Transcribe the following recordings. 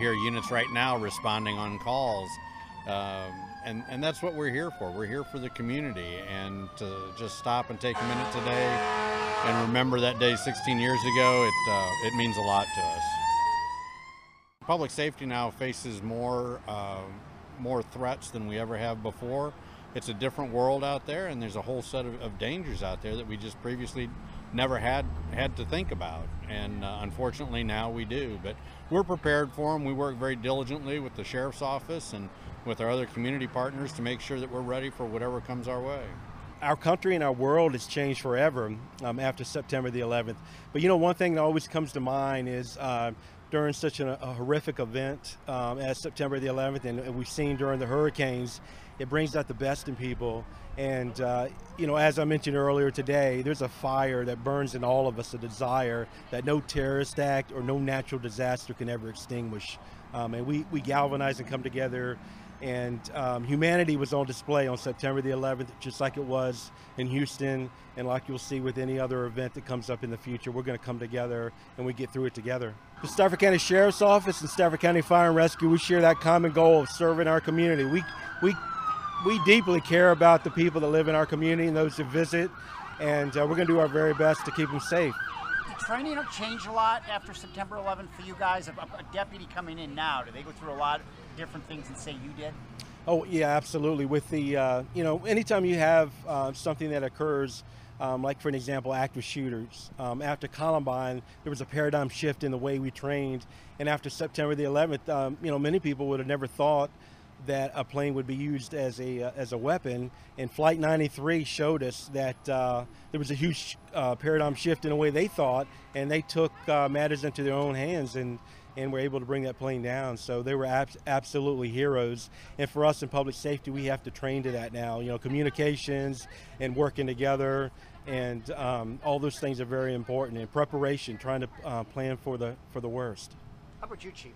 hear units right now responding on calls. And that's what we're here for. We're here for the community, and to just stop and take a minute today and remember that day 16 years ago, it means a lot to us. Public safety now faces more threats than we ever have before. It's a different world out there, and there's a whole set of dangers out there that we just previously never had to think about, and unfortunately now we do. But we're prepared for them. We work very diligently with the sheriff's office and with our other community partners to make sure that we're ready for whatever comes our way. Our country and our world has changed forever after September the 11th. But you know, one thing that always comes to mind is during such a horrific event as September the 11th, and we've seen during the hurricanes, it brings out the best in people. And you know, as I mentioned earlier today, there's a fire that burns in all of us, a desire that no terrorist act or no natural disaster can ever extinguish. And we galvanize and come together. And humanity was on display on September the 11th, just like it was in Houston, and like you'll see with any other event that comes up in the future. We're going to come together and we get through it together. The Stafford County Sheriff's Office and Stafford County Fire and Rescue, we share that common goal of serving our community. We deeply care about the people that live in our community and those who visit, and we're going to do our very best to keep them safe. Did training change a lot after September 11th for you guys? A deputy coming in now, do they go through a lot of different things than say you did? Oh yeah, absolutely. With the you know, anytime you have something that occurs, like for an example, active shooters. After Columbine, there was a paradigm shift in the way we trained, and after September the 11th, you know, many people would have never thought that a plane would be used as a weapon, and Flight 93 showed us that there was a huge paradigm shift in the way they thought, and they took matters into their own hands and were able to bring that plane down. So they were absolutely heroes. And for us in public safety, we have to train to that now. You know, communications and working together, and all those things are very important. And preparation, trying to plan for the worst. How about you, Chief?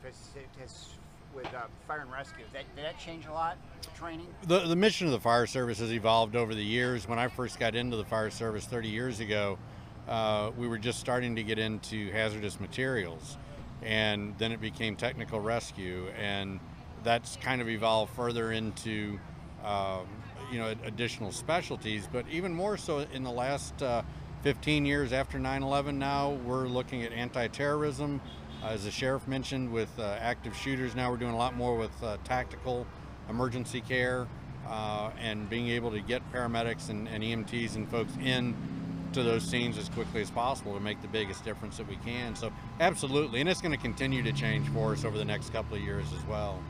With fire and rescue, did that change a lot, the training? The mission of the fire service has evolved over the years. When I first got into the fire service 30 years ago, we were just starting to get into hazardous materials, and then it became technical rescue, and that's kind of evolved further into you know, additional specialties. But even more so in the last 15 years after 9/11, now we're looking at anti-terrorism. As the sheriff mentioned, with active shooters, now we're doing a lot more with tactical emergency care and being able to get paramedics and EMTs and folks in to those scenes as quickly as possible to make the biggest difference that we can. So absolutely, and it's going to continue to change for us over the next couple of years as well.